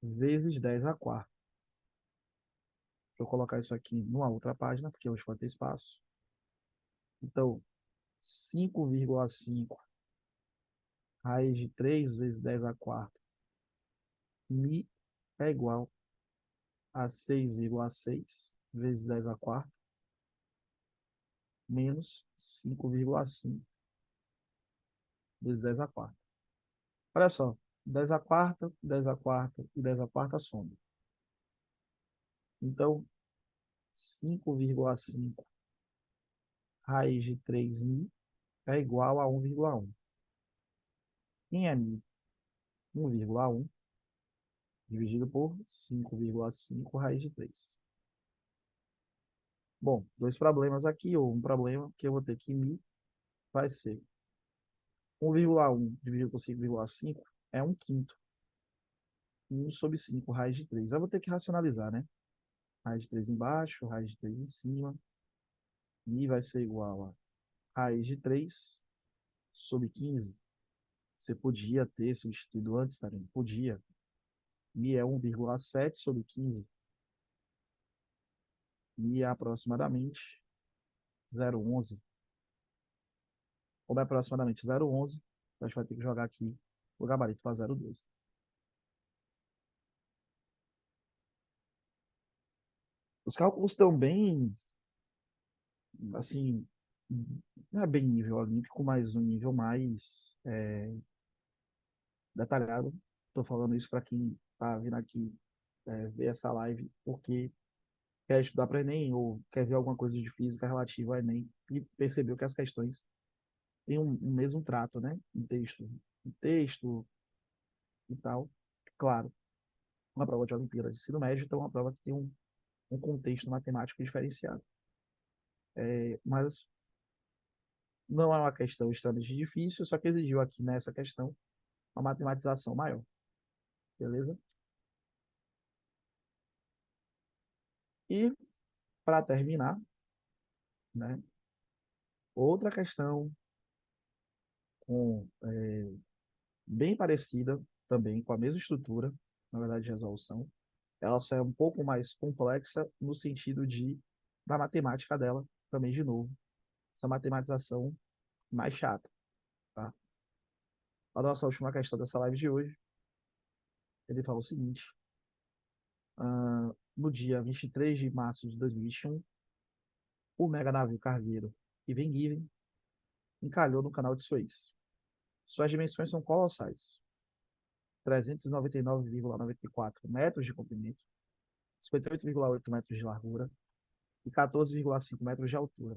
Speaker 1: vezes 10 à quarta. Deixa eu colocar isso aqui numa outra página, porque hoje vai ter espaço. Então, 5,5 raiz de 3 vezes 10 à quarta, μ é igual a 6,6 vezes 10 à quarta, menos 5,5 vezes 10 à quarta. Olha só, 10 à quarta, 10 à quarta e 10 à quarta soma. Então, 5,5 raiz de 3 é igual a 1,1. Quem é 1,1? dividido por 5,5 raiz de 3. Bom, dois problemas aqui, ou um problema que eu vou ter que me vai ser 1,1 dividido por 5,5 é 1/5. 1/5 raiz de 3. Eu vou ter que racionalizar, né? Raiz de 3 embaixo, raiz de 3 em cima. Mi vai ser igual a raiz de 3 sobre 15. Você podia ter substituído antes, tá vendo? Podia. Mi é 1,7 sobre 15. Mi é aproximadamente 0,11. Como é aproximadamente 0,11, a gente vai ter que jogar aqui o gabarito para 0,12. Os cálculos estão bem, assim, não é bem nível olímpico, mas um nível mais detalhado. Estou falando isso para quem está vindo aqui ver essa live, porque quer estudar para Enem ou quer ver alguma coisa de física relativa ao Enem e percebeu que as questões têm um mesmo trato, né? Em texto e tal. Claro, uma prova de Olimpíada de ensino médio, então é uma prova que tem um contexto matemático diferenciado. Mas não é uma questão extremamente difícil, só que exigiu aqui nessa questão uma matematização maior, beleza? E, para terminar, né, outra questão bem parecida também, com a mesma estrutura, na verdade, de resolução. Ela só é um pouco mais complexa no sentido da matemática dela, também, de novo, essa matematização mais chata, tá? A nossa última questão dessa live de hoje, ele fala o seguinte: no dia 23 de março de 2021, o mega navio cargueiro Even Given encalhou no canal de Suez. Suas dimensões são colossais: 399,94 metros de comprimento, 58,8 metros de largura e 14,5 metros de altura,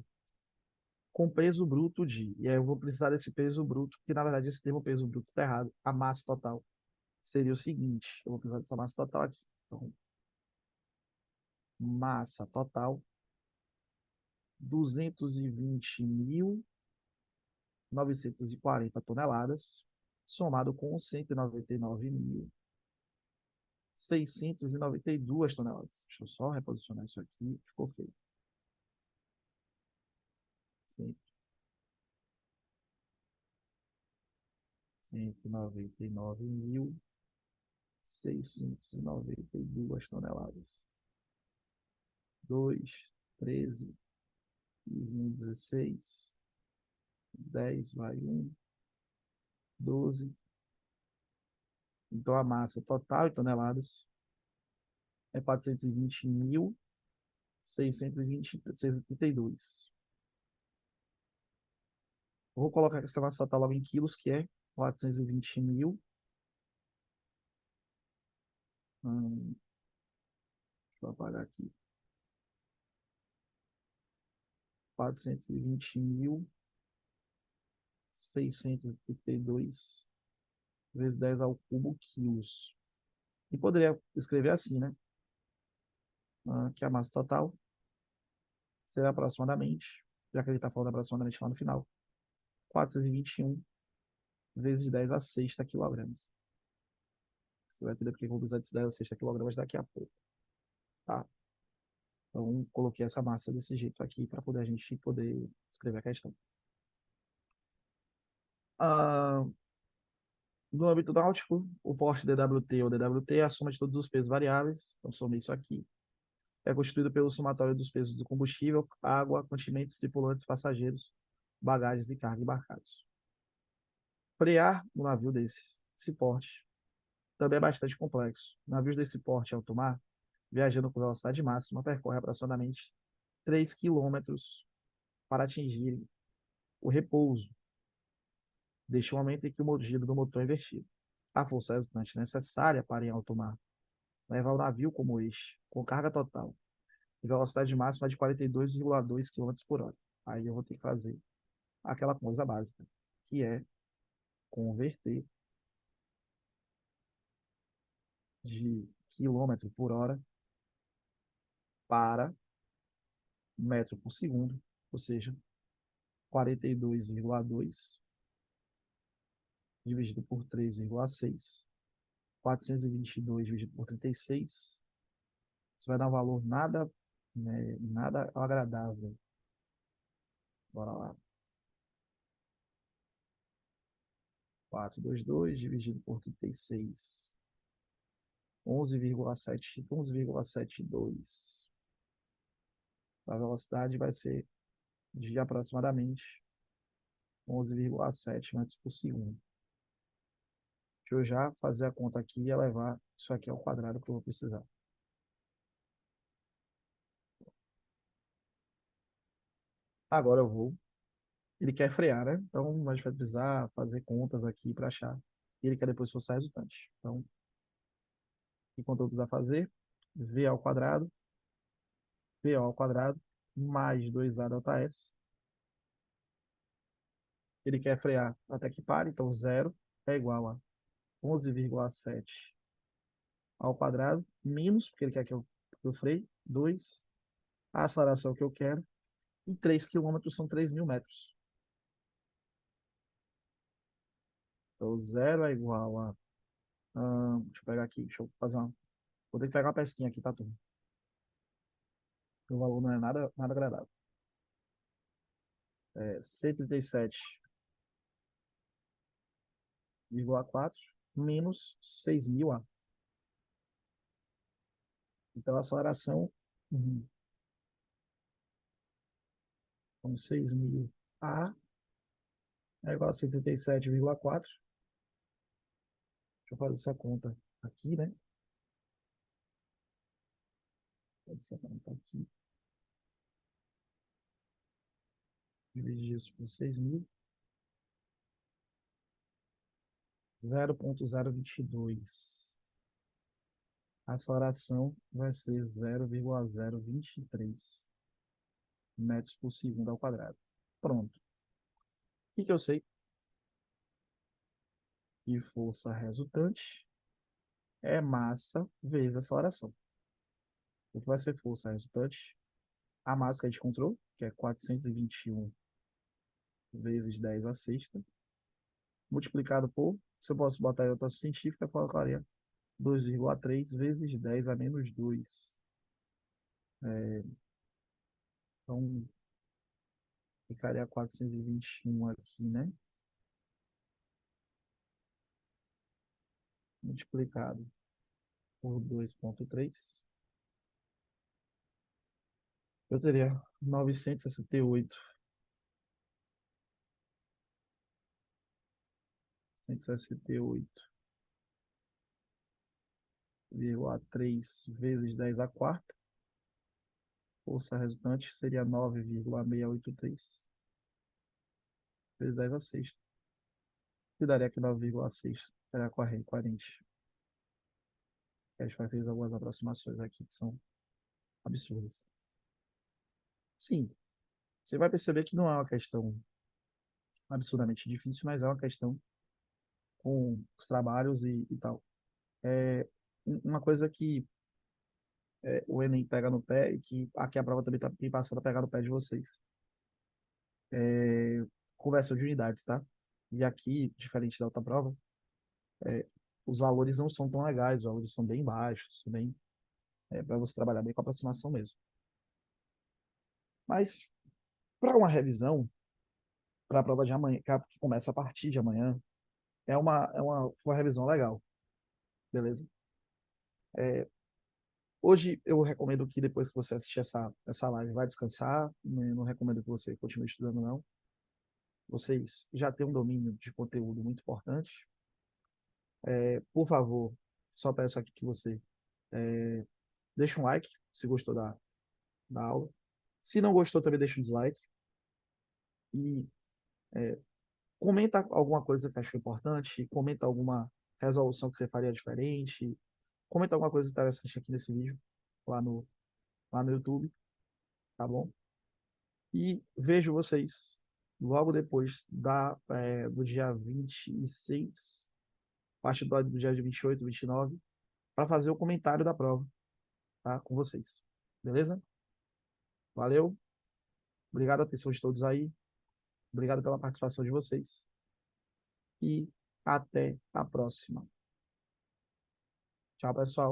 Speaker 1: com peso bruto de, e aí eu vou precisar desse peso bruto, que na verdade esse termo peso bruto está errado, a massa total seria o seguinte, eu vou precisar dessa massa total aqui. Então, massa total, 220.940 toneladas, somado com 199.692 toneladas. Deixa eu só reposicionar isso aqui, ficou feio. 199.692 toneladas. 2, 13, 15, 16, 10, vai 1, 12. Então a massa total em toneladas é 420.632. Vou colocar essa massa total logo em quilos, que é 420 mil. Deixa eu apagar aqui. 420.632 vezes 10 ao cubo quilos. E poderia escrever assim, né? Que a massa total será aproximadamente, já que ele está falando aproximadamente lá no final, 421 vezes 10 a sexta quilogramas. Você vai entender porque eu vou precisar de 10 a sexta quilogramas daqui a pouco, tá? Então, coloquei essa massa desse jeito aqui para poder a gente poder escrever a questão. Ah, no âmbito náutico, o porte DWT ou DWT é a soma de todos os pesos variáveis, então somei isso aqui. É constituído pelo somatório dos pesos do combustível, água, mantimentos, tripulantes, passageiros, bagagens e carga embarcados. Frear um navio desse porte também é bastante complexo. Navios desse porte alto mar, viajando com velocidade máxima, percorrem aproximadamente 3 quilômetros para atingirem o repouso, desde o momento em que o giro do motor é invertido. A força resultante necessária para, em alto mar, levar o navio como eixo, com carga total, de velocidade máxima de 42,2 km por hora. Aí eu vou ter que fazer aquela coisa básica, que é converter de quilômetro por hora para metro por segundo, ou seja, 42,2 dividido por 3,6, 422 dividido por 36. Isso vai dar um valor nada, né, nada agradável. Bora lá. 422 dividido por 36. 11,72. A velocidade vai ser de aproximadamente 11,7 metros por segundo. Deixa eu já fazer a conta aqui e elevar isso aqui ao quadrado que eu vou precisar. Agora eu vou. Ele quer frear, né? Então a gente vai precisar fazer contas aqui para achar. E ele quer depois forçar a resultante. Então, o que conta eu precisar fazer? V ao quadrado, PO ao quadrado, mais 2A delta S. Ele quer frear até que pare, então zero é igual a 11,7 ao quadrado, menos, porque ele quer que eu freie, 2, a aceleração que eu quero, e 3 quilômetros são 3.000 metros. Então, zero é igual a... deixa eu pegar aqui, deixa eu fazer uma... Vou ter que pegar uma pesquinha aqui, tá, turma? O valor não é nada agradável. 137,4 menos 6.000 A. Então, a aceleração com 6.000 A é igual a 137,4. Deixa eu fazer essa conta aqui, né? Fazer essa conta aqui. Dividir isso por 6.000. 0,022. A aceleração vai ser 0,023 metros por segundo ao quadrado. Pronto. O que eu sei? Que força resultante é massa vezes aceleração. O que vai ser força resultante? A massa que a gente encontrou, que é 421 vezes 10 a sexta, multiplicado por, se eu posso botar em outra científica, eu colocaria 2,3 vezes 10 a menos 2. Então, ficaria 421 aqui, né? Multiplicado por 2,3. Eu teria 968,3 vezes 10 a quarta. Força resultante seria 9,683 vezes 10 a sexta. Que daria aqui 9,6. Era 40. A gente vai fazer algumas aproximações aqui que são absurdas. Sim, você vai perceber que não é uma questão absurdamente difícil, mas é uma questão com os trabalhos e tal. É uma coisa que o Enem pega no pé e que aqui a prova também está passando a pegar no pé de vocês. Conversão de unidades, tá? E aqui, diferente da outra prova, os valores não são tão legais, os valores são bem baixos, bem, para você trabalhar bem com aproximação mesmo. Mas, para uma revisão, para a prova de amanhã, que começa a partir de amanhã, é uma revisão legal, beleza? Hoje eu recomendo que depois que você assistir essa live, vai descansar. Não recomendo que você continue estudando, não. Vocês já têm um domínio de conteúdo muito importante. Por favor, só peço aqui que você deixe um like se gostou da aula. Se não gostou, também deixa um dislike. E comenta alguma coisa que achou importante. Comenta alguma resolução que você faria diferente. Comenta alguma coisa interessante aqui nesse vídeo, lá no, lá no YouTube, tá bom? E vejo vocês logo depois do dia 26, parte do dia de 28, 29, para fazer o comentário da prova, tá? Com vocês. Beleza? Valeu. Obrigado a atenção de todos aí. Obrigado pela participação de vocês. E até a próxima. Tchau, pessoal.